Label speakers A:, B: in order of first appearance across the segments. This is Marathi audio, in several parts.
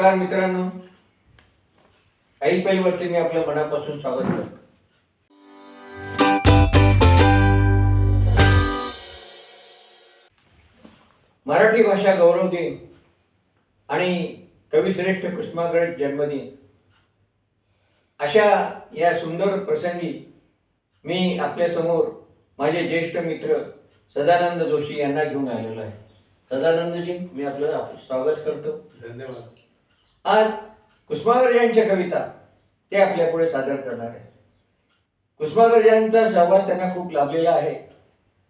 A: नमस्कार मित्रांनो, आई वरती मी आपलं मनापासून स्वागत करतो. मराठी भाषा गौरव दिन आणि कविश्रेष्ठ कुसुमाग्रज जन्मदिन अशा या सुंदर प्रसंगी मी आपल्यासमोर माझे ज्येष्ठ मित्र सदानंद जोशी यांना घेऊन आलेलो आहे. सदानंदजी, मी आपलं स्वागत करतो.
B: धन्यवाद.
A: आज कुसुमाग्रज यांच्या कविता ते आपल्या पुढे सादर करणार आहेत. कुसुमाग्रज यांचा सहवास त्यांना खूप लाभलेला आहे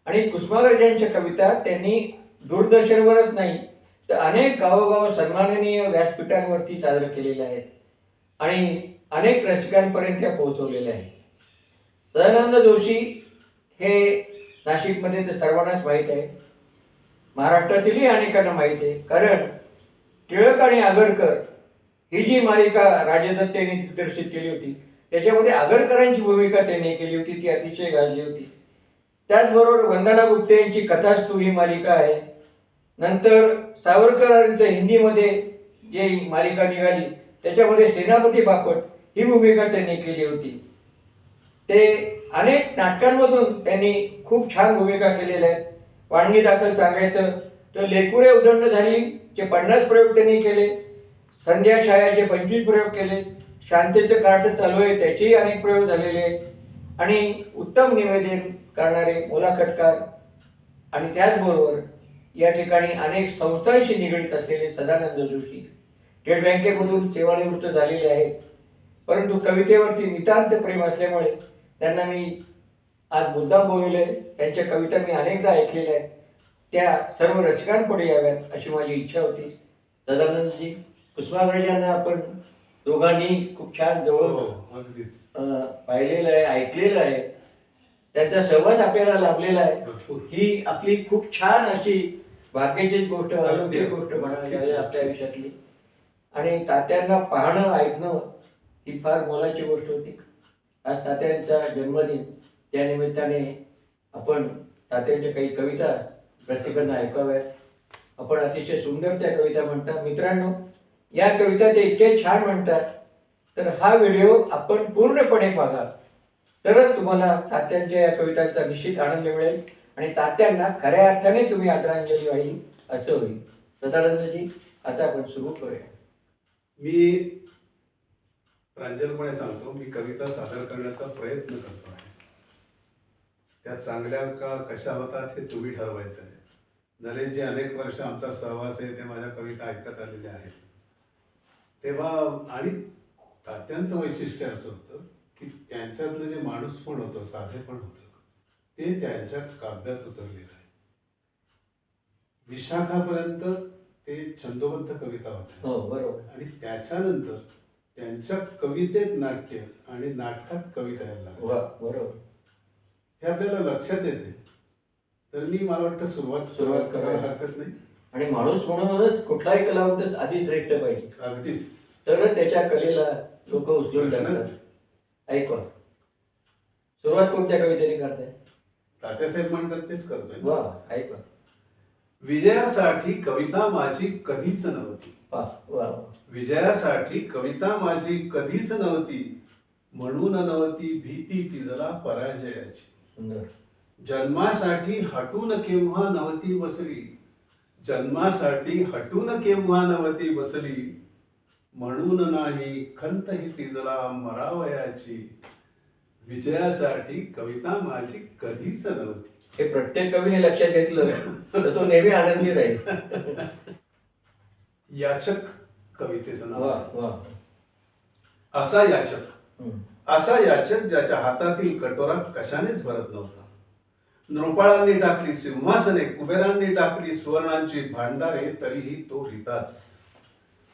A: आणि कुसुमाग्रज यांच्या कविता त्यांनी दूरदर्शनवरच नाही तर अनेक गावोगाव सन्माननीय व्यासपीठांवरती सादर केलेल्या आहेत आणि अनेक रसिकांपर्यंत त्या पोहोचवलेल्या आहेत. सदानंद जोशी हे नाशिकमध्ये तर सर्वांनाच माहीत आहे, महाराष्ट्रातीलही अनेकांना माहीत आहे. कारण टिळक आणि आगरकर ही जी मालिका राजदत्त यांनी दिग्दर्शित केली होती त्याच्यामध्ये आगरकरांची भूमिका त्यांनी केली होती, ती अतिशय गाजली होती. त्याचबरोबर वंदना गुप्ते यांची कथास्तू ही मालिका आहे. नंतर सावरकरांचं हिंदीमध्ये जी मालिका निघाली त्याच्यामध्ये सेनापती बापट ही भूमिका त्यांनी केली होती. ते अनेक नाटकांमधून त्यांनी खूप छान भूमिका केलेल्या आहेत. वाणगी दाखल सांगायचं तर लेकुळे उदंड झाली चे 50 प्रयोग त्यांनी केले, संध्या छायाचे 25 प्रयोग केले, शांतेचं कार्ट चालू आहे त्याचेही अनेक प्रयोग झालेले आहेत आणि उत्तम निवेदन करणारे मुलाखतकार आणि त्याचबरोबर या ठिकाणी अनेक संस्थांशी निगडीत असलेले सदानंद जोशी स्टेट बँकेमधून सेवानिवृत्त झालेले आहेत. परंतु कवितेवरती नितांत प्रेम असल्यामुळे त्यांना मी आज मुद्दाम बोलवले. त्यांच्या कविता मी अनेकदा ऐकलेल्या आहेत, त्या सर्व रसिकांपुढे याव्यात अशी माझी इच्छा होती. सदानंदजी, कुसुमाग्रजांना आपण दोघांनी खूप छान जवळ पाहिलेलं आहे, ऐकलेलं आहे, त्यांचा सहवास आपल्याला लाभलेला आहे. ही आपली खूप छान अशी भाग्याची गोष्ट, अलौकिक गोष्ट म्हणावी लागेल आपल्या आयुष्यातली. आणि तात्यांना पाहणं ऐकणं ही फार मोलाची गोष्ट होती. आज तात्यांचा जन्मदिन, त्या निमित्ताने आपण तात्यांच्या काही कविता रसिकांना ऐकाव्यात. आपण अतिशय सुंदर त्या कविता म्हणतात. मित्रांनो, या कविता ते इतके छान म्हणतात तर हा व्हिडिओ आपण पूर्णपणे बघा, तरच तुम्हाला तात्यांच्या या कवितांचा निश्चित आनंद मिळेल आणि तात्यांना खऱ्या अर्थाने तुम्ही आदरांजली वाहिली असं होईल. सदानंदजी, आता आपण सुरू करूया.
B: मी प्रांजलपणे सांगतो, मी कविता सादर करण्याचा प्रयत्न करतो आहे. त्या चांगल्या का कशा होतात हे तुम्ही ठरवायचं आहे. नरेश, जे अनेक वर्ष आमचा सहवास आहे ते माझ्या कविता ऐकत आलेले आहेत तेव्हा, आणि तात्यांचं वैशिष्ट्य असं होतं की त्यांच्यातलं जे माणूस पण होतं, साधेपण होतं, ते त्यांच्या काव्यात उतरलेलं आहे. विशाखापर्यंत ते छंदोबद्ध कविता होत्या.
A: हो, बरोबर.
B: आणि त्याच्यानंतर त्यांच्या कवितेत नाट्य आणि नाटकात कविता यायला लागली.
A: बरोबर.
B: हे आपल्याला लक्षात येते. तर मी, मला वाटतं सुरुवात करायला हरकत नाही.
A: आणि माणूस म्हणूनच कुठलाही कलावंत आधी श्रेष्ठ पाहिजे.
B: अगदीच.
A: तर त्याच्या कलेला लोक उचलून टाकतात. ऐकवा, सुरुवात कोणत्या कवितेने करताय?
B: तात्यासाहेब म्हणतात तेच करतोय.
A: वा, ऐकवा.
B: विजयासाठी कविता माझी कधीच नव्हती.
A: वा.
B: विजयासाठी कविता माझी कधीच नव्हती, म्हणून नव्हती भीती तिजला पराजयाची.
A: सुंदर.
B: जन्मासाठी हटून केव्हा नव्हती बसली, जन्मासाठी हटून केव्हा नव्हती बसली, म्हणून नाही खंत ही तिजला मरावयाची. विजयासाठी कविता माझी कधीच नव्हती.
A: हे प्रत्येक कवीने लक्षात घेतलं तर तो नेहमी आनंदी राहील.
B: याचक कवितेचं नाव.
A: वा.
B: असा याचक, असा याचक ज्याच्या हातातील कटोरा कशानेच भरत नव्हता. नृपाळांनी टाकली सिंहासने, कुबेरांनी टाकली सुवर्णांची भांडारे, तरीही तो रीताच.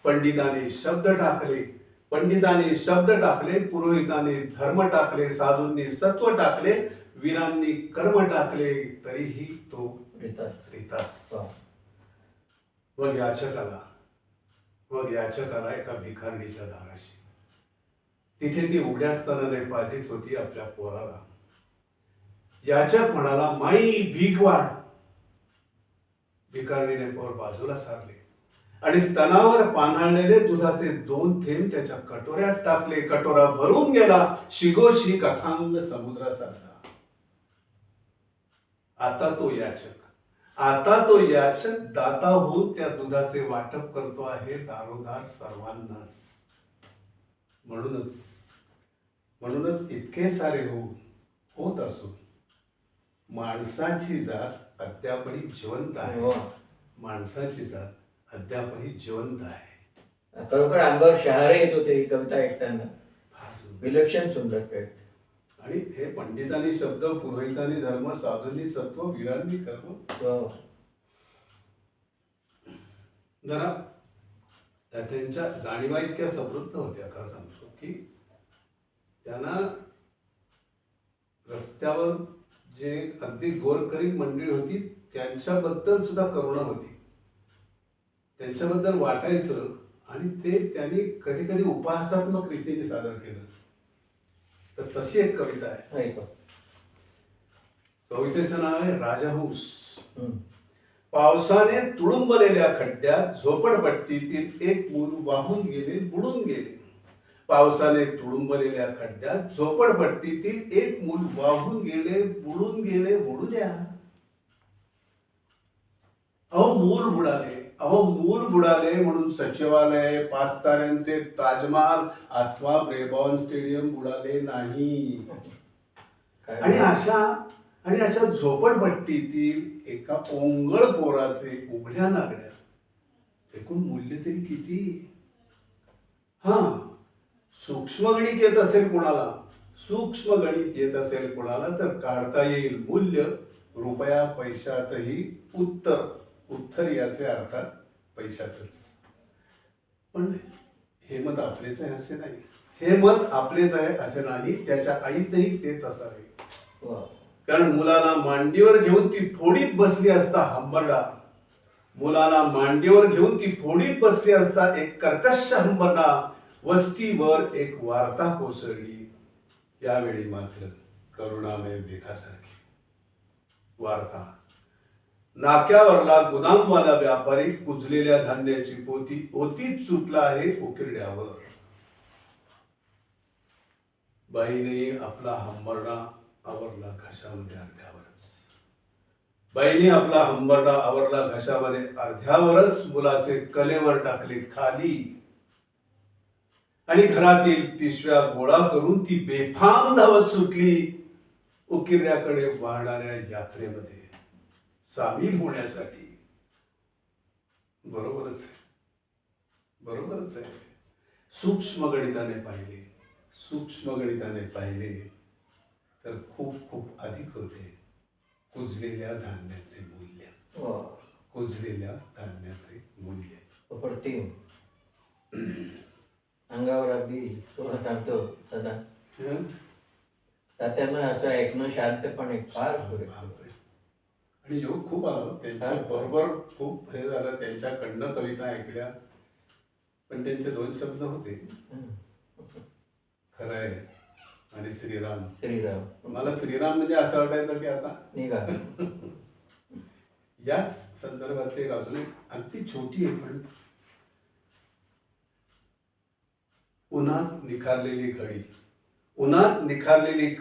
B: पंडितांनी शब्द टाकले, पंडितांनी शब्द टाकले, पुरोहितांनी धर्म टाकले, साधूंनी सत्व टाकले, वीरांनी कर्म टाकले, तरीही तो रीताच. मग याचकाला एका भिकारणीच्या दाराशी, तिथे ती उघड्या स्तनाने पाजित होती आपल्या पोराला. याचक म्हणाला, माई भीक वाढ. भिकारणीने पोर बाजूला सारले आणि स्तनावर पान्हाळलेले दुधाचे 2 थेंब त्याच्या कटोऱ्यात टाकले. कटोरा भरून गेला. शिगोशीग अथांग समुद्रासारखा. आता तो याचक दाता होऊन त्या दुधाचे वाटप करतो आहे दारोदार सर्वांनाच. म्हणूनच इतके सारे होत असून माणसाची जात अद्यापही जिवंत आहे.
A: हो.
B: माणसाची जात अद्यापही जिवंत आहे.
A: खरोखर अंगावर शहारे येत होते ही कविता ऐकताना.
B: फार सुंदर.
A: विलक्षण सुंदर कविता.
B: आणि हे पंडितांनी शब्द, पुरोहितांनी धर्म, साधूंनी सत्व, वीरांनी कर्म.
A: हो.
B: जरा त्यांच्या जाणीवा इतक्या समृद्ध होत्या, खरं सांगतो की त्यांना रस्त्यावर जे अगदी गोरगरीब मंडळी होती त्यांच्याबद्दल सुद्धा करुणा होती. त्यांच्याबद्दल वाटायचं आणि ते त्यांनी कधी कधी उपहासात्मक रीतीने सादर केलं. तर तशी एक कविता आहे.
A: ऐका.
B: कवितेचं नाव आहे राजहंस.
A: हम्म.
B: पावसाने तुडुंबलेल्या खड्ड्यात झोपडपट्टीतील एक मूल वाहून गेले, बुडून गेले. पावसाने तुडुंबलेल्या खड्ड्यात झोपडपट्टीतील एक मूल वाहून गेले, बुडून गेले. बुडू द्या. अहो मूल बुडाले म्हणून सचिवालय, 5 ताऱ्यांचे ताजमहाल अथवा ब्रेबॉर्न स्टेडियम बुडाले नाही. आणि अशा झोपडपट्टीतील एका ओंगळ पोराचे उघड्या नागड्या एकूण मूल्य तरी किती. सूक्ष्मगणित येत असेल कोणाला तर काढता येईल मूल्य रुपया पैशातही उत्तर याचे अर्थात पैशातच. पण हे मत आपलेच आहे असे नाही. त्याच्या आईचंही तेच असावे. कारण मुलाला मांडीवर घेऊन ती फोडीत बसली असता एक कर्कश हंबरडा वस्तीवर एक वार्ता कोसळली. यावेळी मात्र करुणामय मेघासारखी वार्ता. नाक्यावरला गुदामवाला व्यापारी कुजलेल्या धान्याची पोती ओतीच सुटला आहे उकिरड्यावर. बाईने आपला हंबरडा आवरला घशामध्ये अर्ध्यावरच मुलाचे कलेवर टाकले खाली आणि घरातील पिशव्या गोळा करून ती बेफाम धावत सुटली उकिरड्याकडे वाहणाऱ्या यात्रेमध्ये सामील होण्यासाठी. बरोबरच आहे. सूक्ष्म गणिताने पाहिले तर खूप अधिक होते कुजलेल्या धान्याचे मूल्य.
A: अप्रतिम. अंगावर अगदी तुम्हाला सांगतो सदा तात्यांना असं ऐकणं शांतपणे फार
B: आणि योग खूप आला त्यांच्या बरोबर. खूप हे झालं त्यांच्याकडनं कविता ऐकल्या. पण त्यांचे 2 शब्द होते, खरंय आणि श्रीराम. मला श्रीराम म्हणजे असं वाटायचं की आता
A: निघा.
B: याच संदर्भात एक अजून एक अगदी छोटी आहे पण उन्हात निखारलेली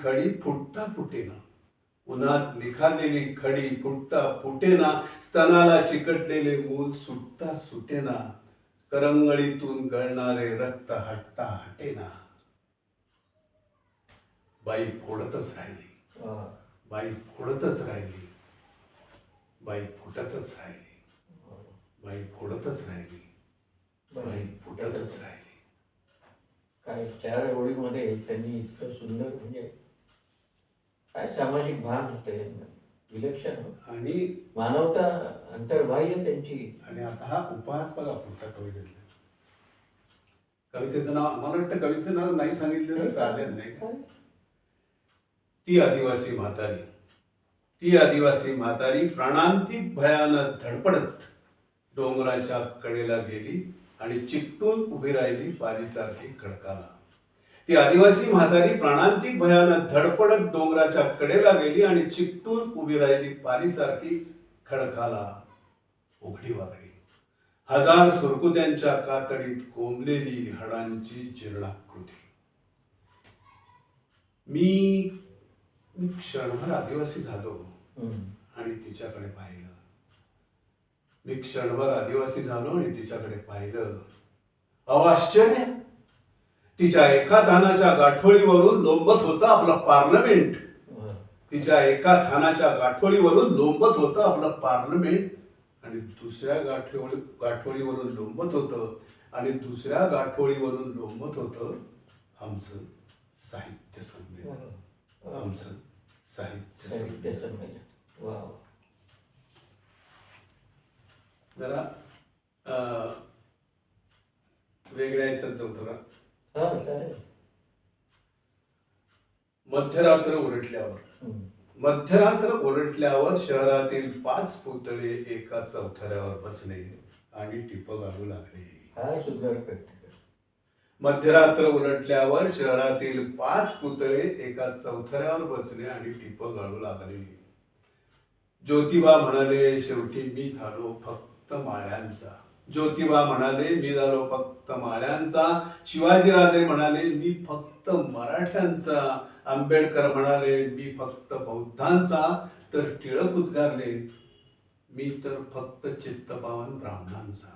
B: खडी फुटता फुटेना. स्तनाला चिकटलेले मूल सुटता सुटेना. करंगळीतून गळणारे रक्त हटता हटेना. बाई फोडतच राहिली.
A: काय 4 ओळीमध्ये त्यांनी इतकं सुंदर म्हणजे काय सामाजिक भान होतं यांना. विलक्षण
B: आणि
A: मानवता अंतर्बाह्य त्यांची.
B: आणि आता हा उपहास बघा पुढच्या कवितेचं नाव मला वाटतं कवितेचं नाव नाही सांगितलं तर चालेल नाही का. ती आदिवासी म्हातारी प्राणांतिक भयानं धडपडत डोंगराच्या कडेला गेली आणि चिकटून उभी राहिली पालीसारखी खडकाला. ती आदिवासी म्हातारी प्राणांतिक भयानं धडपडत डोंगराच्या कडेला गेली आणि चिकटून उभी राहिली पालीसारखी खडकाला. उघडी वागडी. हजार सुरकुत्यांच्या कातडीत कोंबलेली हाडांची जीर्णाकृती. मी मी क्षणभर आदिवासी झालो आणि तिच्याकडे पाहिलं. मी क्षणभर आदिवासी झालो आणि तिच्याकडे पाहिलं. अहो आश्चर्य, तिच्या एका थानाच्या गाठोळीवरून लोंबत होतं आपलं पार्लमेंट. तिच्या एका थानाच्या गाठोळीवरून लोंबत होतं आपलं पार्लमेंट आणि दुसऱ्या गाठोळीवरून लोंबत होतं आणि दुसऱ्या गाठोळीवरून लोंबत होतं आमचं साहित्य संमेलन. आमचं साहित्य संमेलन.
A: वा.
B: जरा वेगळ्या याच्यात जाऊ थोडा.
A: हा चालेल.
B: मध्यरात्र उलटल्यावर शहरातील 5 पुतळे एका चौथऱ्यावर बसले आणि टिप घालू लागले.
A: हा सुंदर प्रत्येक.
B: मध्यरात्र उलटल्यावर शहरातील 5 पुतळे एका चौथऱ्यावर बसले आणि टिप गाळू लागले. ज्योतिबा म्हणाले, शेवटी मी झालो फक्त माळ्यांचा. ज्योतिबा म्हणाले, मी झालो फक्त माळ्यांचा. शिवाजीराजे म्हणाले, मी फक्त मराठ्यांचा. आंबेडकर म्हणाले, मी फक्त बौद्धांचा. तर टिळक उद्गारले, मी तर फक्त चित्तपावन ब्राह्मणांचा.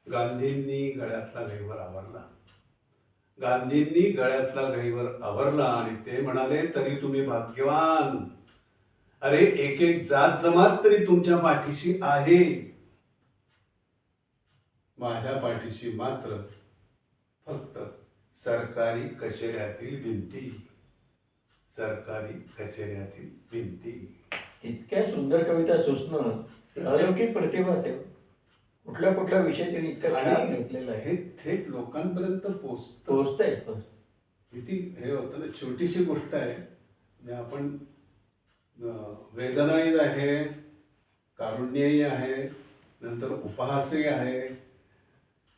B: गांधींनी गळ्यातला गहिवर आवरला. गांधींनी गळ्यातला गहिवर आवरला आणि ते म्हणाले, तरी तुम्ही भाग्यवान. अरे एक एक जात जमात तरी तुमच्या पाठीशी आहे. माझ्या पाठीशी मात्र फक्त सरकारी कचेऱ्यातील भिंती. सरकारी कचेऱ्यातील भिंती.
A: इतक्या सुंदर कविता सुचणं अलौकिक प्रतिभाच आहे. कुठला कुठला विषय तरी इतका छान घेतलेला आहे.
B: हे थेट लोकांपर्यंत
A: पोहोचतंय.
B: किती हे होतं ना. छोटीशी गोष्ट आहे म्हणजे आपण वेदनाही आहे, कारुण्यही आहे, नंतर उपहासही आहे.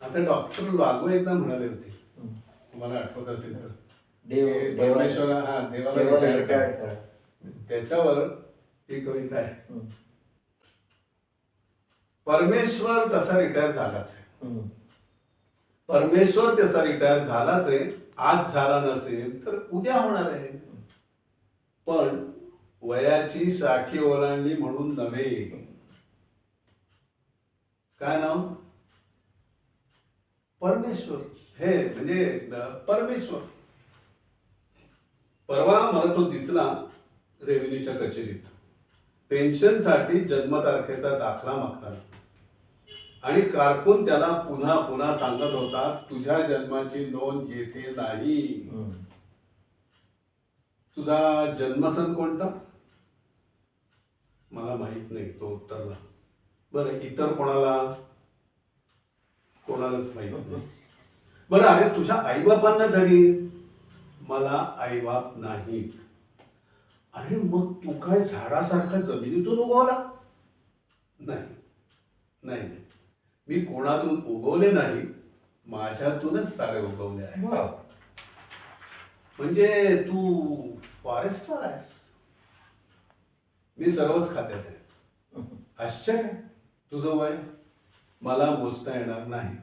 B: आता डॉक्टर लागू एकदा म्हणाले होते, तुम्हाला आठवत असेल तर, देवाला रिटायर करा. त्याच्यावर ही कविता आहे. परमेश्वर तसा रिटायर झालाच आहे. परमेश्वर तसा रिटायर झालाच आहे. आज झाला नसेल तर उद्या होणार आहे. पण वयाची 60 ओलांडली म्हणून नव्हे. काय नाव? परमेश्वर. हे म्हणजे परमेश्वर. परवा मला तो दिसला रेव्हेन्यूच्या कचेरीत पेन्शनसाठी जन्मतारखेचा दाखला मागताना. आणि कारकून त्याला पुन्हा पुन्हा सांगत होता, तुझ्या जन्माची नोंद येथे नाही. तुझा जन्मसन कोणता? मला माहित नाही, तो उत्तरला. बरं, इतर कोणालाच माहित नाही. बरं, अरे तुझ्या आईबापांना तरी? मला आईबाप नाहीत. अरे मग तू काय झाडासारखा जमिनीतून उगवला? नाही, मी कोणातून उगवले नाही, माझ्यातूनच सारे उगवले आहे. म्हणजे तू फॉरेस्टर आहेस. मी सर्वच खात्यात आहे. आश्चर्य. तुझं वय मला मोजता येणार नाही,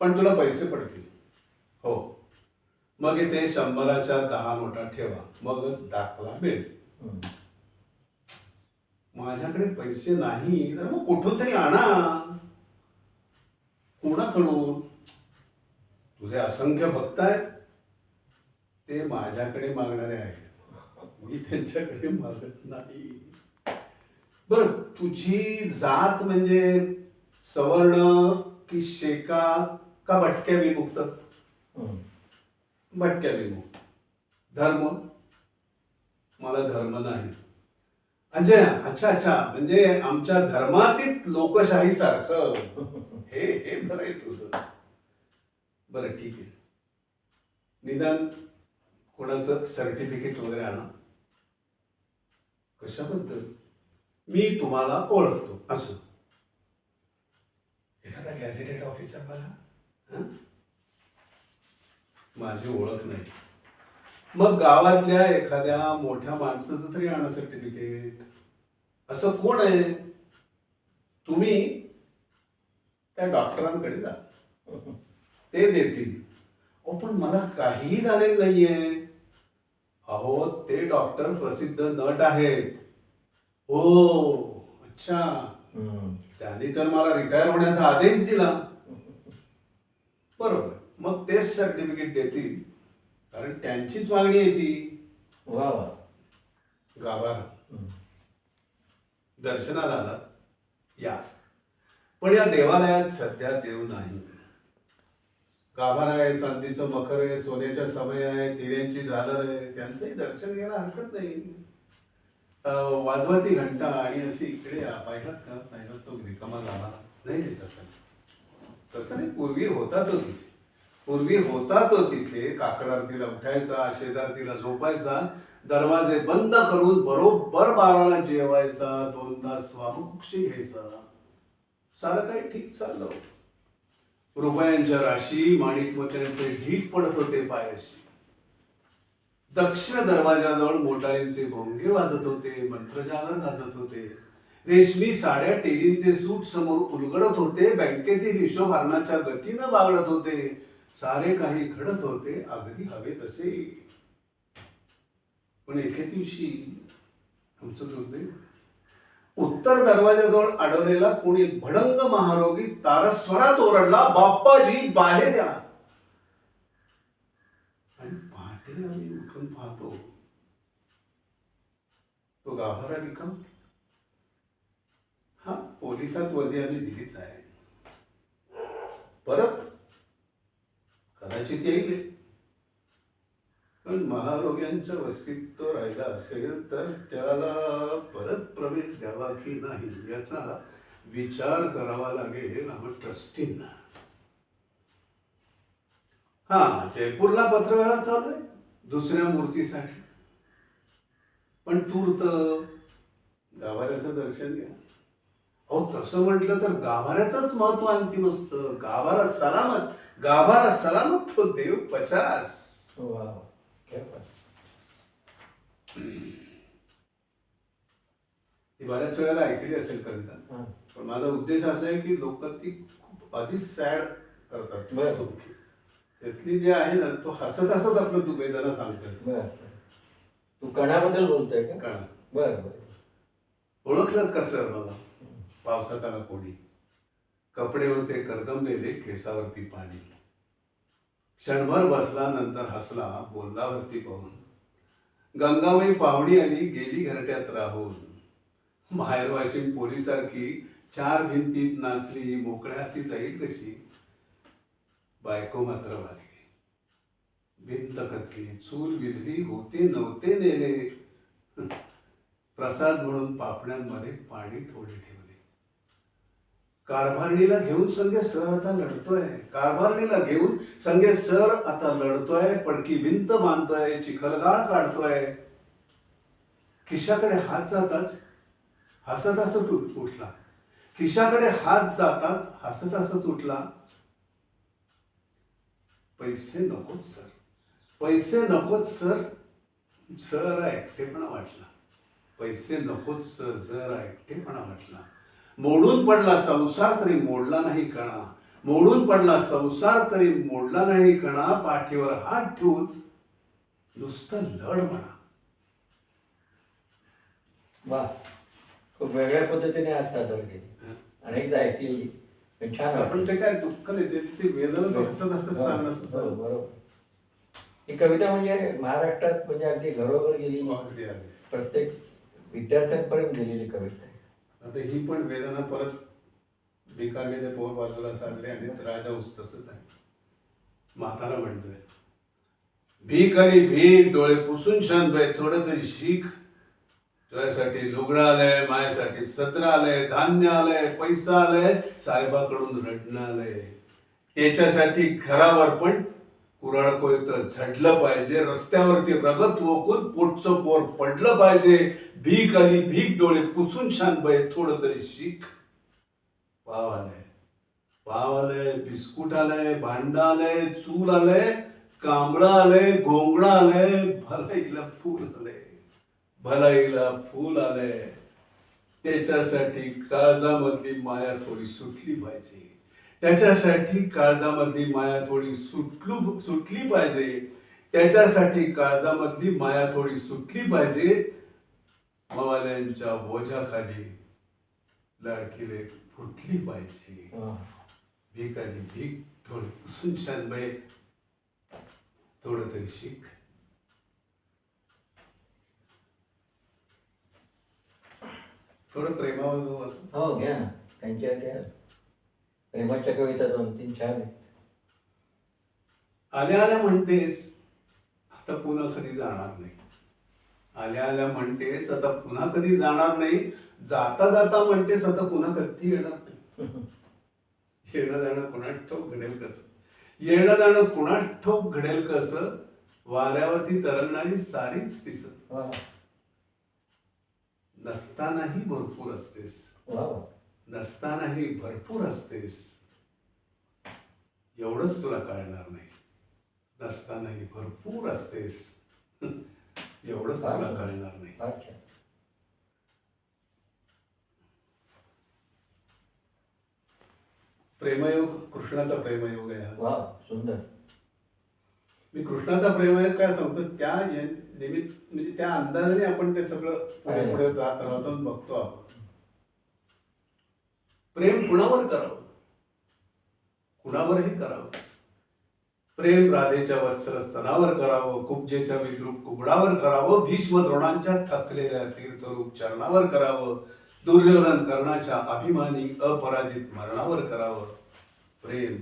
B: पण तुला पैसे पडतील. हो, मग इथे 100च्या 10 नोटा ठेवा, मगच दाखला मिळेल. माझ्याकडे पैसे नाही तर मग कुठून तरी आणा. कोणाकडून? तुझे असंख्य भक्त आहेत, ते माझ्याकडे मागणारे आहेत. मी त्यांच्याकडे मागत नाही. बरं, तुझी जात म्हणजे सवर्ण की शेका का भटक्या विमुक्त? भटक्या विमुक्त. धर्म? मला धर्म नाही. अच्छा, म्हणजे आमच्या धर्मातील लोकशाही सारखं. हे बरं आहे तुझं. बरं ठीक आहे, निदान कोणाचं सर्टिफिकेट वगैरे आणा. कशाबद्दल? मी तुम्हाला ओळखतो असं. एखादा गॅझेटेड ऑफिसर मला माझी ओळख नाही. मग गावातल्या एखाद्या मोठ्या माणसाचं तरी आणा सर्टिफिकेट. असं कोण आहे? तुम्ही त्या डॉक्टरांकडे जा, ते देतील. अहो पण मला काहीही झालेलं नाहीये. अहो ते डॉक्टर प्रसिद्ध नट आहेत. ओ अच्छा,
A: हम्म.
B: त्यांनी तर मला रिटायर होण्याचा आदेश दिला. बरोबर, मग तेच सर्टिफिकेट देतील, कारण त्यांचीच मागणी आहे ती.
A: वा वा.
B: गाभारा
A: हम्म.
B: दर्शनाला आला या, पण या देवालयात सध्या देव नाही. गाभारा आहे, चांदीचं मखर आहे, सोन्याच्या समय आहे, हिऱ्यांची झालर आहे, त्यांचंही दर्शन घ्यायला हरकत नाही. वाजवा ती घंटा आणि अशी इकडे या, पाहिलात का, पाहिलात तो रिकामा गाभारा नाही. नाही तसं तसं नाही. पूर्वी होता तो तिथे, पूर्वी होता तो तिथे. काकड आरतीला उठायचा, शेजारतीला झोपायचा, दरवाजे बंद करून बरोबर 12ला जेवायचा, 2 तास स्वामुक्षी घ्यायचा. सारं काही ठीक चाललं. रुपयांच्या राशी, माणिक मोत्यांचे ढीग पडत होते पायाशी. दक्षिण दरवाजाजवळ मोटारींचे भोंगे वाजत होते, मंत्रजागर गाजत होते. रेशमी साड्या टेलींचे सूट समोर उलगडत होते, बँकेतील हिशोभारणाच्या गतीनं बागडत होते. सारे काही घडत होते अगदी हवे तसे. पण एके दिवशी तुमचं दुर्दैव, उत्तर दरवाजाजवळ अडवलेला कोणी भडंग महारोगी तारस्वरात ओरडला, बाप्पाजी बाहेर या. आणि पहाटे आम्ही उठून पाहतो, तो गाभारा रिकाम. हा, पोलिसात वर्दी आम्ही दिलीच आहे. परत कदाचित येईल, पण महारोग्यांच्या वस्तीत तो राहिला असेल तर त्याला परत प्रवेश द्यावा की नाही याचा विचार करावा लागेल आम्हा ट्रस्टींना. हा, जयपूरला पत्रव्यवहार चालू आहे दुसऱ्या मूर्तीसाठी, पण तूर्त गाभाऱ्याचं दर्शन घ्या. अहो तसं म्हटलं तर गाभाऱ्याचंच महत्व अंतिम असतं. गाभारा सलामत, गाभारा सलामत तो देव 50.
A: वा वा. क्या बात.
B: ती बऱ्याच वेळेला ऐकली असेल कविता,
A: हा.
B: पण माझा उद्देश असा आहे की लोक ती खूप आधीच सॅड करतात.
A: बरं.
B: दुःखी. त्यातली जे आहे ना, तो हसत हसत आपलं तू वेदना सांगतोय.
A: बर. तू कणाबद्दल बोलतोय का?
B: कळा.
A: बर बर.
B: ओळखलं कसं मला? पावसात आला कोणी, कपडे होते करदमलेले, केसावरती पाणी. क्षणभर बसला, नंतर हसला, बोललावरती पाहून. गंगाबाई पाहुणी आली, गेली घरट्यात राहून. बाहेर वाशिम पोलिसारखी 4 भिंतीत नाचली, मोकळ्या हाती जाईल कशी. बायको मात्र वाचली, भिंत कचली, चूल विझली, होते नव्हते नेले. प्रसाद म्हणून पापण्यांमध्ये पाणी थोडे ठेवले. कारभारणीला घेऊन संगे सर आता लढतोय, कारभारणीला घेऊन संगे सर आता लढतोय. पडकी भिंत बांधतोय, चिखलगाळ काढतोय. खिशाकडे हात जाताच हसत हसत उठला, खिशाकडे हात जातात हसत हसत उठला. पैसे नकोच सर, पैसे नकोच सर. जरा एकटेपणा वाटला, पैसे नकोच सर, जरा एकटेपणा वाटला. मोडून पडला संसार तरी मोडला नाही कणा, मोडून पडला संसार तरी मोडला नाही कणा. पाठीवर हात ठेवून नुसतं लढ म्हणा.
A: वा. खूप वेगळ्या पद्धतीने आज सादर केली, अनेकदा ऐकलेली, पण छान
B: आपण
A: वाटली.
B: ते काय दुःख नाही, ते वेदना हसत हसत सांगणं सुद्धा.
A: हो, बरोबर. ही कविता म्हणजे महाराष्ट्रात म्हणजे अगदी घरोघर गेलेली,
B: अगदी अगदी.
A: प्रत्येक विद्यार्थ्यांपर्यंत गेलेली कविता आहे.
B: आता ही पण वेदना परत भिकारलेले पोर बाजूला सारले आणि राजाऊस तसंच आहे. म्हातारा म्हणतोय, भीक आली भीक, डोळे पुसून शांत बाई, थोडं तरी शिक. तुझ्यासाठी लुगडं आलंय, माझ्यासाठी सत्र आलंय, धान्य आलंय, पैसा आलंय, साहेबाकडून रडणं आलंय. त्याच्यासाठी घरावर पण कुराळ कोयतं झडलं पाहिजे, रस्त्यावरती रगत वोकून पोटचं पोर पडलं पाहिजे. भीक आली भीक, डोळे पुसून शांत बाई, थोडं तरी शिक. पाव आलंय, पाव आलंय, बिस्कुट आलंय, भांड आलंय, चूल आलंय, कांबळं आलंय, घोंगडं आलंय, भलाईला फूल आलंय, भलाईला फूल आलंय. त्याच्यासाठी काळजामधली माया थोडी सुटली पाहिजे. त्याच्यासाठी काळजामधली माया थोडी सुटली पाहिजे. त्याच्यासाठी काळजामधली माया थोडी सुटली पाहिजे. मवाल्यांच्या बोजाखाली लाडकीले फुटली पाहिजे.
A: वा.
B: भीक आली भीक थोडी पुसून शानबाई थोडं तरी शिक. थोडं प्रेमावर जाऊ आता.
A: हो घ्या ना, त्यांच्या त्या प्रेमाच्या कविता 2-3 छान आहेत.
B: आल्या आल्या म्हणतेस आता पुन्हा कधी जाणार नाही. आल्या आल्या म्हणतेस आता पुन्हा कधी जाणार नाही. जाता जाता म्हणतेस आता पुन्हा कधी येणार नाही. येणं जाणं कुणास ठाऊक घडेल कसं. येणं जाणं कुणास ठाऊक घडेल कसं. वाऱ्यावरती तरंगणारी सारीच पिसं.
A: वा
B: नसतानाही भरपूर असतेस.
A: वा वा.
B: नसतानाही भरपूर असतेस. एवढंच तुला कळणार नाही. नसतानाही भरपूर असतेस. एवढंच तुला कळणार नाही.
A: अच्छा.
B: प्रेमयोग कृष्णाचा प्रेमयोग आहे हा.
A: वा सुंदर.
B: मी कृष्णाचा प्रेमयोग काय सांगतो त्या निमित्त म्हणजे त्या अंदाजाने आपण ते सगळं पुढे पुढे जात राहतो आणि बघतो आपण. प्रेम कुणावर करावं. कुणावरही करावं. प्रेम राधेच्या वत्सल स्तनावर करावं. कुब्जेच्या विद्रूप कुबडावर करावं. भीष्म द्रोणांच्या थकलेल्या तीर्थरूप चरणावर करावं. दुर्योधन कर्णाच्या अभिमानी अपराजित मरणावर करावं. प्रेम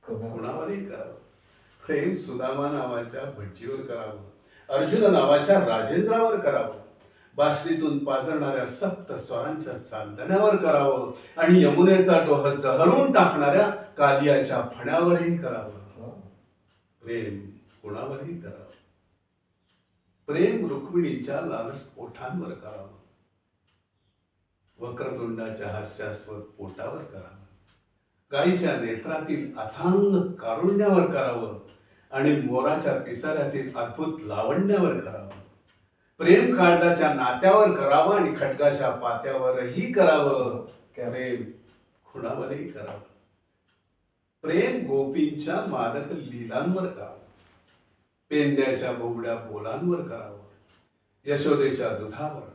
B: कुणावरही करावं. प्रेम सुदामा नावाच्या भटजीवर करावं. अर्जुन नावाच्या राजेंद्रावर करावं. बासरीतून पाझरणाऱ्या सप्त स्वरांच्या चांदण्यावर करावं. आणि यमुनेचा डोह जहरून टाकणाऱ्या कालियाच्या फण्यावरही करावं. प्रेम कुणावरही करावं. प्रेम रुक्मिणीच्या लालस ओठांवर करावं. वक्रतुंडाच्या हास्यास्पद पोटावर करावं. गायीच्या नेत्रातील अथांग कारुण्यावर करावं. आणि मोराच्या पिसाऱ्यातील अद्भुत लावण्यावर करावं. प्रेम काळजाच्या नात्यावर करावं आणि खड्गाच्या पात्यावरही करावं. प्रेम खुणावरही करावं. प्रेम गोपींच्या मादक लीलांवर करावं. पेंद्याच्या बोबड्या बोलांवर करावं. यशोदेच्या दुधावर,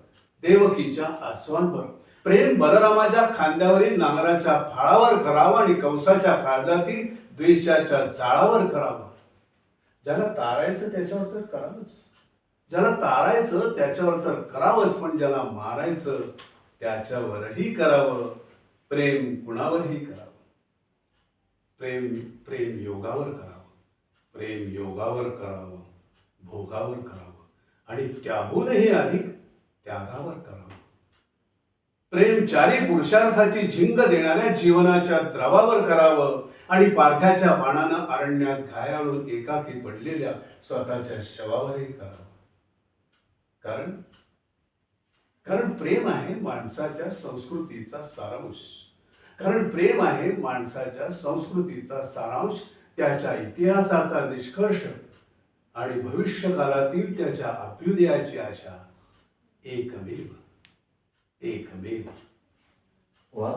B: देवकीच्या आसवांवर. प्रेम बलरामाच्या खांद्यावरील नांगराच्या फाळावर करावं आणि कंसाच्या काळजातील द्वेषाच्या जाळावर करावं. ज्याला तारायचं त्याच्यावर तर करावंच. ज्याला तारायचं त्याच्यावर तर करावंच. पण ज्याला मारायचं त्याच्यावरही करावं. प्रेम कुणावरही करावं. प्रेम प्रेम योगावर करावं. प्रेम योगावर करावं. भोगावर करावं. आणि त्याहूनही अधिक त्यागावर करावं. प्रेम चारी पुरुषार्थाची झिंग देणाऱ्या जीवनाच्या द्रवावर करावं. आणि पार्थ्याच्या बाणानं अरण्यात घायाळून एकाकी पडलेल्या स्वतःच्या शवावरही करावं. कारण प्रेम आहे माणसाच्या संस्कृतीचा सारांश. कारण प्रेम आहे माणसाच्या संस्कृतीचा सारांश. त्याच्या इतिहासाचा निष्कर्ष आणि भविष्यकालातील त्याच्या अभ्युदयाची आशा. एकमेव एकमेव.
A: वा.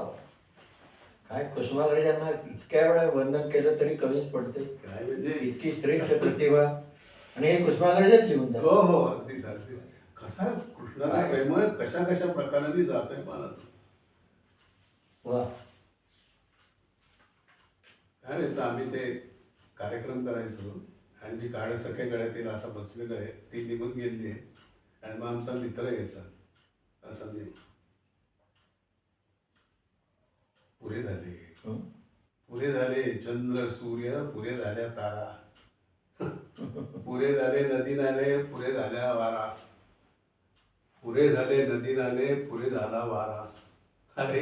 A: काय कुसुमाग्रजांना इतक्या वेळा वंदन केलं तरी कमीच पडते.
B: काय म्हणजे
A: इतकी श्रेष्ठ प्रतिभा. आणि हे कुसुमाग्रजच लिहून
B: हो हो अगदीच अगदीच. कसा कृष्णाचा प्रेम कशा कशा प्रकाराने जातोय मला.
A: वा.
B: काय व्हायचं आम्ही ते कार्यक्रम करायचो आणि मी काळ सखे गळ्यातील असा बसलेलो आहे. ती निघून गेली आहे आणि मग आमचा मित्र यायचा असं नाही. पुरे झाले पुरे झाले चंद्र सूर्य. पुरे झाल्या तारा. पुरे झाले नदी नाले. पुरे झाल्या वारा. पुरे झाले नदी नाले. पुरे झाला वारा. अरे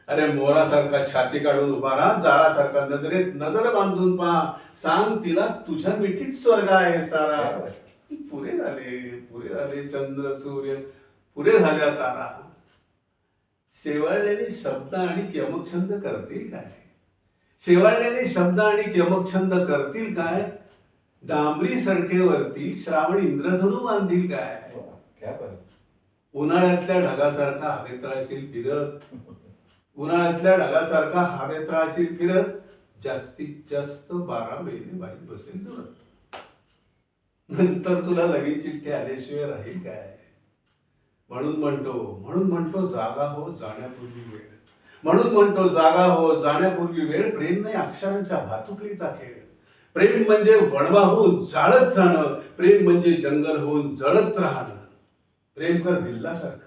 B: अरे मोरासारखा छाती काढून उभा राहा. जारासारखा नजरेत नजर बांधून पहा. सांग तिला तुझ्या मिठीत स्वर्ग आहे सारा. पुरे झाले चंद्र सूर्य. पुरे झाल्या तारा. शेवाळलेले शब्द आणि यमकछंद करतील काय. शेवाळलेले शब्द आणि यमकछंद करतील काय. डांबरी सडकेवरती श्रावण इंद्रधनू बांधील काय. उन्हाळ्यातल्या ढगासारखा हवेत राहशील फिरत, उन्हाळ्यातल्या ढगासारखा हवेत राहशील फिरत, जास्तीत जास्त 12 महिने बाई बसेल जुळत. नंतर तुला लगीन चिठ्ठी आल्याशिवाय राहील काय? म्हणून म्हणतो जागा हो जाण्यापूर्वी वेळ. म्हणून म्हणतो जागा हो जाण्यापूर्वी वेळ. प्रेम नाही अक्षरांच्या भातुकलीचा खेळ. प्रेम म्हणजे वणवा होऊन जाळत जाणं. प्रेम म्हणजे जंगल होऊन जळत राहणं. प्रेम कर भिल्लासारखं,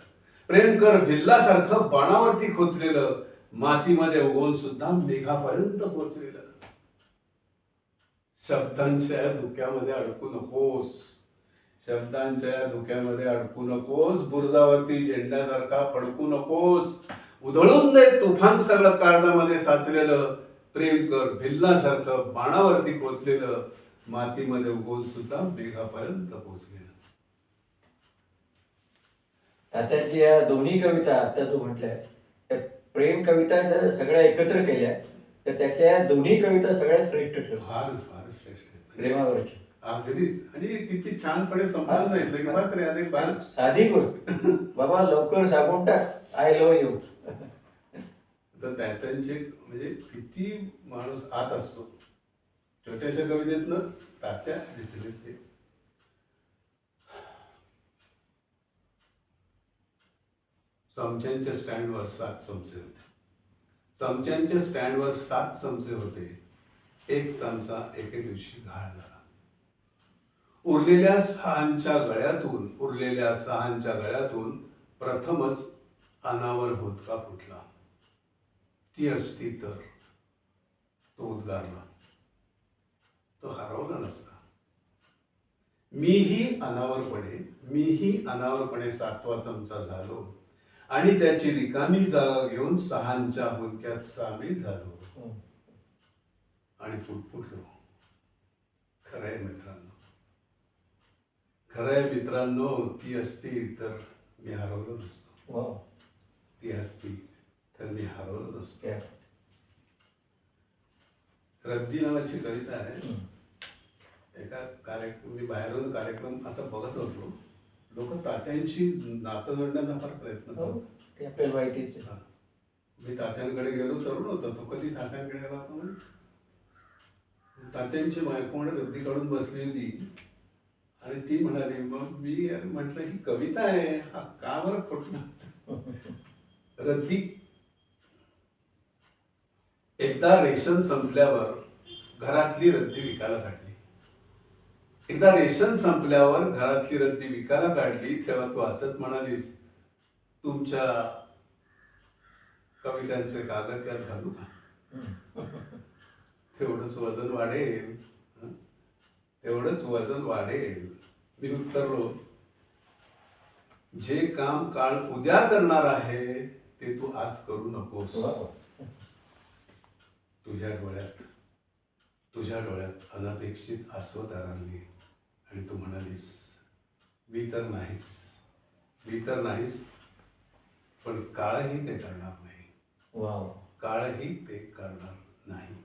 B: प्रेम कर भिल्लासारखं बाणावरती खोचलेलं, मातीमध्ये उगवून सुद्धा मेघापर्यंत पोचलेलं. शब्दांच्या धुक्यामध्ये अडकू नकोस, शब्दांच्या धुक्यामध्ये अडकू नकोस. बुरजावरती झेंड्यासारखा फडकू नकोस. उधळून दे तुफान सगळं काळजामध्ये साचलेलं. प्रेम कर भिल्लासारखं बाणावरती पोचलेलं, मातीमध्ये उगवून सुद्धा मेघापर्यंत पोचलेलं.
A: आता जी या दोन्ही कविता आता तू म्हटल्या त्या प्रेम कविता जर सगळ्या एकत्र केल्या तर त्यातल्या या दोन्ही कविता सगळ्यात श्रेष्ठ ठरतात
B: फारच फारच श्रेष्ठ आहे.
A: प्रेमावरची.
B: अगदीच. आणि किती छानपणे समजावून जाईल. मात्र यात एक बाल
A: साधी गोष्ट, बाबा लवकर सांगून टाक आय लव्ह यू.
B: तर त्यांचे म्हणजे किती माणूस आत असतो. छोट्याशा कवितेतनं तात्या दिसले ते. चमच्यांच्या स्टँडवर 7 चमचे होते. चमच्यांच्या स्टँडवर 7 चमचे होते. एक चमचा एके दिवशी घाण झाला. उरलेल्या सहांच्या गळ्यातून प्रथमच अनावर होतका फुटला. ती असती तर तो उद्गारला. तो हरवला नसता. मीही अनावरपणे 7वा चमचा झालो आणि त्याची रिकामी जागा घेऊन 6च्या हुंक्यात सामील झालो आणि पुटपुटलो. खरंय मित्रांनो, ती असती तर मी हरवलो नसतो.
A: वाव.
B: ती असती तर मी हरवलो नसतो.
A: क्या.
B: रद्दी नावाची कविता आहे. मी बाहेरून कार्यक्रम असा बघत होतो. लोक तात्यांची नातं जोडण्याचा फार प्रयत्न
A: हो,
B: करतात.
A: ते आपल्याला माहितीच आहे.
B: हा. मी तात्यांकडे गेलो, तरुण होतो तो. कधी तात्यांकडे गेला होता म्हणजे तात्यांची बायको रद्दी काढून बसली होती आणि ती म्हणाली, मग मी म्हटलं ही कविता आहे, हा का बरं खोटं. रद्दी. एकदा रेशन संपल्यावर घरातली रद्दी विकायला काढली. तेव्हा तू हसत म्हणालीस, तुमच्या कवितांचे कागद यात घालू का? तेवढंच वजन वाढेल. मी उत्तरलो, जे काम काळ उद्या करणार आहे ते तू आज करू नकोस.
A: वाव.
B: तुझ्या डोळ्यात अनपेक्षित आसवत तरंगली आणि तू म्हणालीस, मी तर नाहीच, पण काळही ते करणार नाही.
A: वाव.
B: काळही ते करणार नाही.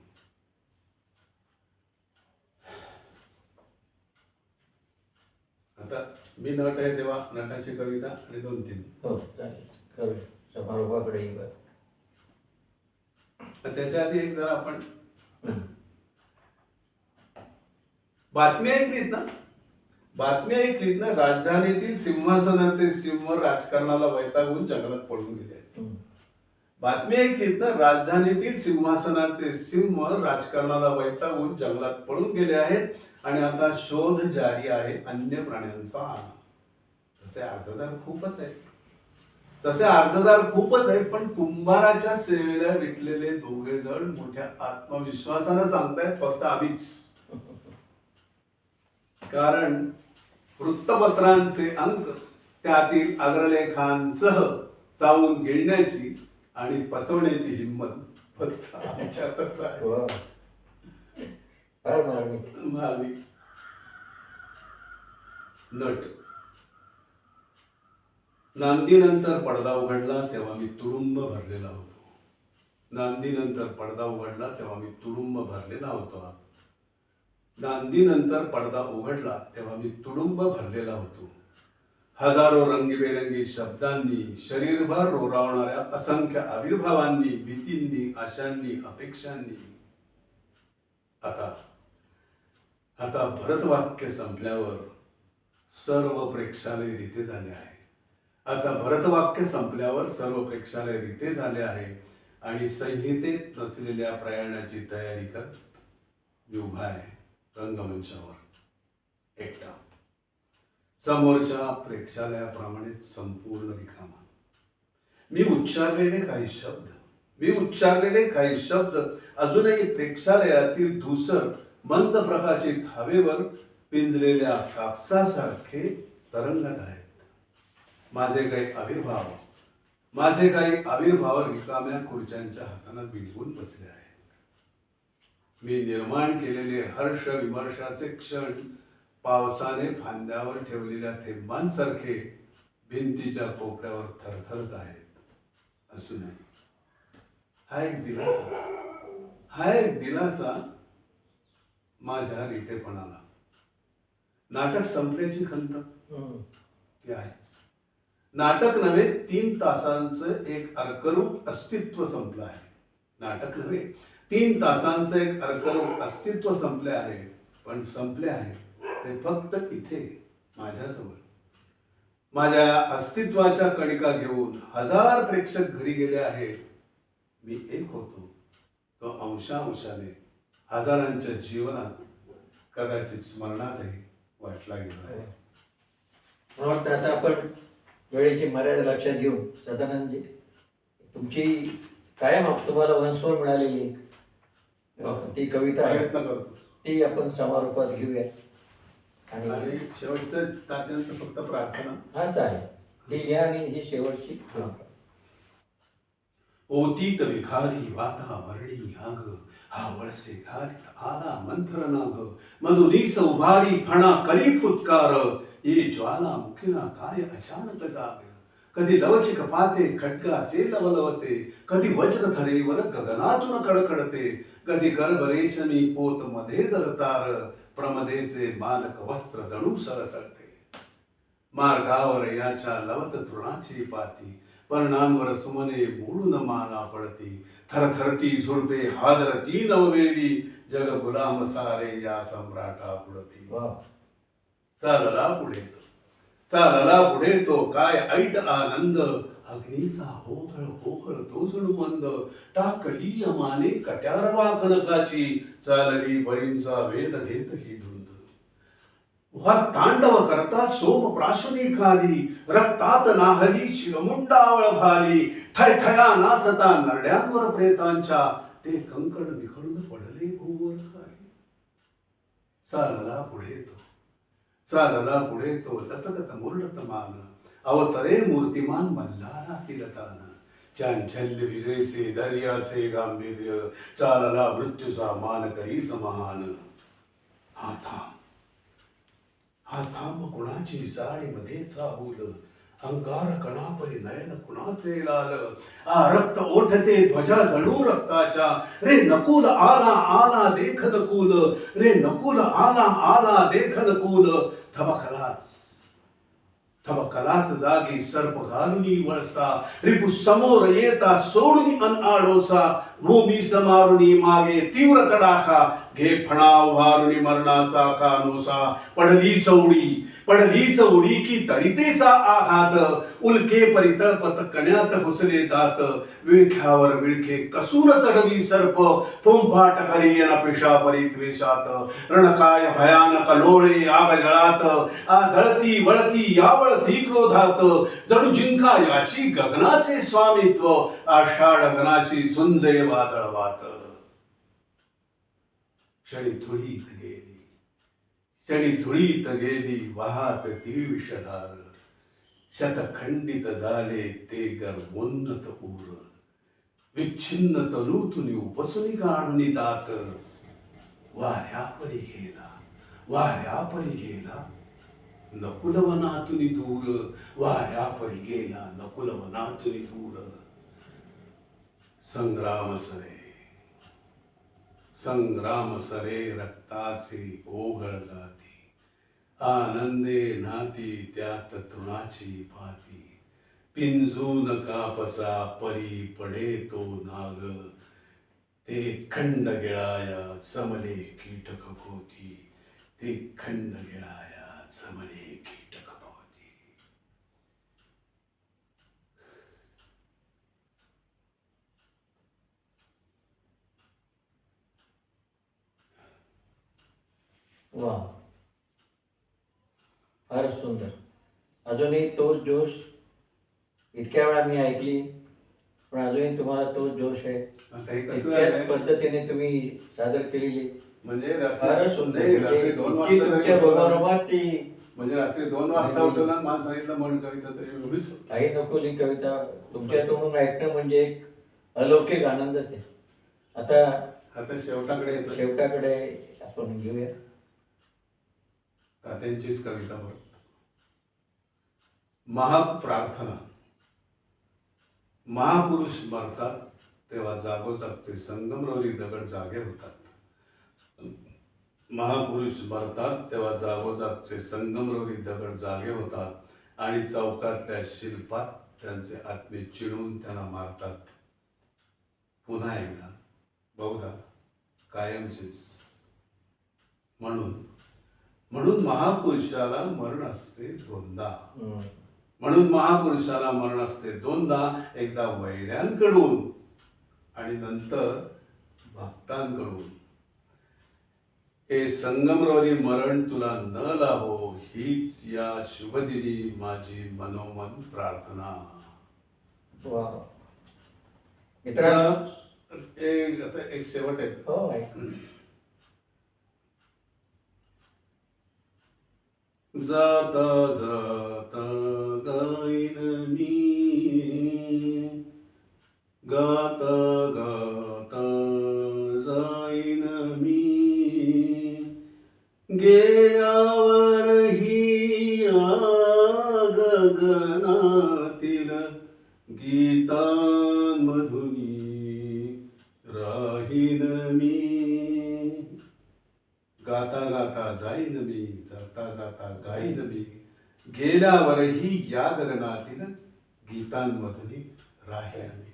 B: आता मी नट आहे तेव्हा नटाची कविता आणि 2-3.
A: हो चालेल, करूया समारोपाकडे येऊ.
B: तर त्याच्या आधी एक जरा आपण बातमी ऐकलीत ना. राजधानीतील सिंहासनाचे सिंह राजकारणाला वैतागून जंगलात पळून गेले आहेत. बातमी ऐकलीत ना. राजधानीतील सिंहासनाचे सिंह राजकारणाला वैतागून जंगलात पळून गेले आहेत आणि आता शोध जारी आहे अन्य प्राण्यांचा. तसे अर्जदार खूपच आहेत, पण कुंभाराच्या सेवेला विटलेले 2 जण मोठ्या आत्मविश्वासानं सांगतायत, फक्त आम्हीच. कारण वृत्तपत्रांचे अंक त्यातील अग्रलेखांसह चावून गिळण्याची आणि पचवण्याची हिंमत फक्त आमच्यातच आहे.
A: वाव. फार मार्मिक.
B: नट. नांदीनंतर पडदा उघडला तेव्हा मी तुडुंब भरलेला होतो. नांदीनंतर पडदा उघडला तेव्हा मी तुडुंब भरलेला होतो. हजारो रंगीबेरंगी शब्दांनी शरीरभर रोरावणाऱ्या असंख्य आविर्भावांनी, भीतींनी, आशांनी, अपेक्षांनी आता आता भरतवाक्य संपल्यावर सर्व प्रेक्षालय रिते झाले आहे. आता भरतवाक्य संपल्यावर सर्व प्रेक्षालय रिते झाले आहे आणि संहितेत नसलेल्या प्रयाणाची तयारी करत मी उभा आहे रंगमंचावर एकटा, समोरच्या प्रेक्षालयाप्रमाणे संपूर्ण रिकामा. मी उच्चारलेले काही शब्द अजूनही प्रेक्षालयातील धूसर मंद प्रकाशित हवेवर पिंजलेल्या कापसासारखे तरंगत आहेत. माझे काही आविर्भाव रिकाम्या खुर्च्यांच्या हाताने बिलगून बसले आहेत. मी निर्माण केलेले हर्ष विमर्शाचे क्षण पावसाने फांद्यावर ठेवलेल्या थेंबांसारखे भिंतीच्या कोपऱ्यावर थरथरत आहेत. असूनही हा एक दिलासा माझ्या रितेपणाला. नाटक संपल्याची खंत ती आहेच. नाटक नव्हे, 3 तासांचं एक अर्करूप अस्तित्व संपलं आहे. नाटक नव्हे, 3 तासांचं एक अर्करूप अस्तित्व संपले आहे. पण संपले आहे ते फक्त इथे माझ्याजवळ. माझ्या अस्तित्वाच्या कणिका घेऊन 1000 प्रेक्षक घरी गेले आहेत. मी एक होतो, तो अंशाने हजारांच्या जीवनात, कदाचित स्मरणातही वाटला गेला आहे.
A: मला वाटतं आता आपण वेळेची मर्यादा लक्षात घेऊन सदानंदजी, तुमची कायम तुम्हाला वंशवर मिळालेली ती कविता आहे,
B: प्रयत्न करतो
A: ती आपण समारोपात घेऊया.
B: आणि शेवटचं त्यानंतर फक्त प्रार्थना.
A: हा चालेल, ती घ्या आणि ही शेवटची.
B: ओतीत विखारी वातावरणी आग, हा वळसे घालीत आला मंत्र नाग, मधुनीस उभारी फणा करी फुत्कार, ये ज्वालामुखीला काय अचानक जाग. कधी लवचिक पाते खड्गाचे लवलवते, कधी वज्र थरेवर गगनातून कडकडते, कधी गर्भरेशमी पोत मध्ये जरतार, प्रमदेचे मालक वस्त्र जणू सळसळते. मार्गावर याच्या लवत तृणाची पाती, पर्णांवर सुमने मोडून माना पडती, थरथरती झुडपे हादरती नववेली, जग गुलाम सारे या सम्राटा पुढती. चालला पुढे तो काय ऐट आनंद, अग्नीचा होहळ होहळ तो जणू मंद, टाकली यमाने कट्यारवा कनकाची, चालली बळींचा वेद घेत ही धुंद. वा तांडव करता सोम प्राशुनी खाली, रक्तात नाहली शिरमुंडावळ भाली, थयथया नाचता नरड्यांवर प्रेतांच्या, ते कंकण निखळून पडले भूवर खाली. चालला पुढे तो लचकत मुरडत मान, अवतरे मूर्तिमान मल्हारा तिलतान, चांचल्य विजयसे दर्याचे गांभीर्य, चालला मृत्यूचा मान करीस महान. हा थांब कुणाची जाळी मध्ये चाहूल, अंगार कणापरी नयन कुणाचे लाल, रक्त ओठते ध्वजा जणू रक्ताच्या, रे नकुल आला आला देख नकुल, रे नकुल आला आला देख नकुल. थबकलाच जागी सर्प घालुनी वळसा, रिपू समोर येता सोडून अन आडोसा, भूमी समारुनी मागे तीव्र तडाखा, घे फणा उभारुनी मरणाचा कानोसा. पडली चौडी की तडितेचा आघात, उल्के परितळपत कण्यात घुसले दात, विळख्यावर विळखे कसून चढवी सर्प, पुंफाट करी पिशा परी द्वेषात, रणकाय भयानक लोळे आग जळात, दळती वळती यावळती क्रोधात, जणू जिंका याची गगनाचे स्वामित्व, आषाढ गगनाची झुंजे वादळवात. क्षणी धुळीत गेली वाहत ती विषधार, शतखंडित झाले ते गर्वोन्नत उर, विच्छिन्न तनूतुनी उपसुनी काढुनी दात, वाऱ्यापरी गेला नकुलवनातुनी दूर, वाऱ्यापरी गेला नकुलवनातुनी दूर. संग्राम सरे रक्ताचे ओघळ जाती, आनंदे नाती त्यात तृणाची भाती, पिंजून कापसा परी पडे तो नाग, ते खंड गिळाया चमले कीटक भोवती, ते खंड गिळाया चमले कीटक भोवती.
A: वा, फार सुंदर. अजूनही तोच जोश. इतक्या वेळा मी ऐकली, पण अजूनही तुम्हाला तोच जोश आहे.
B: आता हे कसं
A: इतक्याच
B: झालंय,
A: पद्धतीने तुम्ही सादर केलेली,
B: म्हणजे
A: फारच सुंदर.
B: नाही, रात्री 2
A: इतकी
B: वाजता
A: तुमच्या
B: जरी उठवलं,
A: रोमारोमात ती
B: म्हणजे रात्री 2 वाजता उठवलं आणि मला सांगितलं म्हण कविता, तरी एवढीच होती.
A: काही नकोली कविता तुमच्या तोंडून ऐकणं म्हणजे एक अलौकिक आनंदच आहे. आता
B: आता शेवटाकडे येतो.
A: शेवटाकडे आपण घेऊया.
B: तात्यांचीच कविता परत. महाप्रार्थना. महापुरुष मरतात तेव्हा जागोजागचे संगमरवरी दगड जागे होतात. महापुरुष मरतात तेव्हा जागोजागचे संगमरवरी दगड जागे होतात आणि चौकातल्या शिल्पात त्यांचे आत्मे चिडून त्यांना मारतात. पुन्हा एकदा, बहुधा, कायमचेच. म्हणून महापुरुषाला मरण असते दोनदा. म्हणून महापुरुषाला मरण असते दोनदा, एकदा वैऱ्यांकडून आणि नंतर भक्तांकडून. हे संगमरवरी मरण तुला न लाभो, हीच या शुभदिनी माझी मनोमन प्रार्थना.
A: वा. मित्रांनो,
B: आता एक शेवट आहे.
A: हो ऐक.
B: जाता जाता गाईन मी, गाता गाता जाईन मी, गेल्यावरही या गगनातील गीतांमधुनी राहीन मी. गाता गाता जाईन मी, जाता जाता गाईन मी, गेल्यावरही या गगनातील गीतांमधून राहीन मी.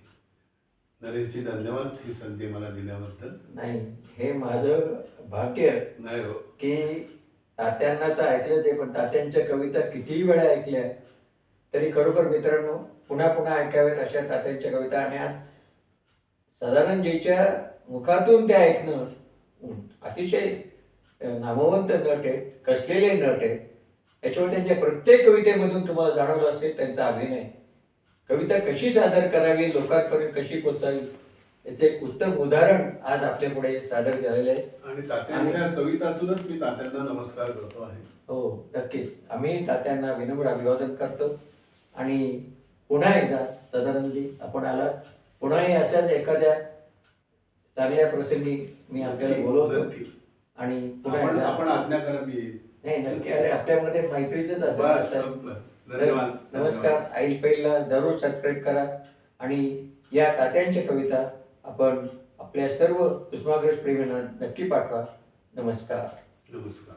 B: नरेशजी, धन्यवाद ही संधी मला दिल्याबद्दल.
A: नाही, हे माझं भाग्य
B: नाही हो,
A: की तात्यांना तर ऐकलंच आहे, पण तात्यांच्या कविता कितीही वेळा ऐकल्या तरी खरोखर मित्रांनो पुन्हा पुन्हा ऐकाव्यात अशा तात्यांच्या कविता. आणि आज सदानंदजीच्या मुखातून त्या ऐकणं अतिशय नामवंत नट आहेत, कसलेले नट आहेत. त्याच्यामुळे त्यांच्या प्रत्येक कवितेमधून तुम्हाला जाणवलं असेल त्यांचा अभिनय. कविता कशी सादर करावी, लोकांपर्यंत कशी पोचावी, याचे एक उत्तम उदाहरण आज आपल्या पुढे सादर झालेलं आहे.
B: आणि तात्यांच्या कवितातूनच मी तात्यांना नमस्कार करतो आहे.
A: हो, नक्कीच. आम्ही तात्यांना विनम्र अभिवादन करतो. आणि पुन्हा एकदा सदानंदजी आपण आला, पुन्हाही अशाच एखाद्या चांगल्या प्रसंगी मी आपल्याला बोलवतो.
B: नक्की.
A: आणि पुन्हा
B: आपण आज्ञा करा. मी
A: नाही, नक्की. अरे, आपल्यामध्ये मैत्रीचंच
B: बस
A: असं.
B: संपलं. धन्यवाद.
A: नमस्कार. आई पहिला जरूर सबस्क्राईब करा आणि या तात्यांच्या कविता आपण आपल्या सर्व कुसुमाग्रज प्रेमींना नक्की पाठवा. नमस्कार.
B: नमस्कार.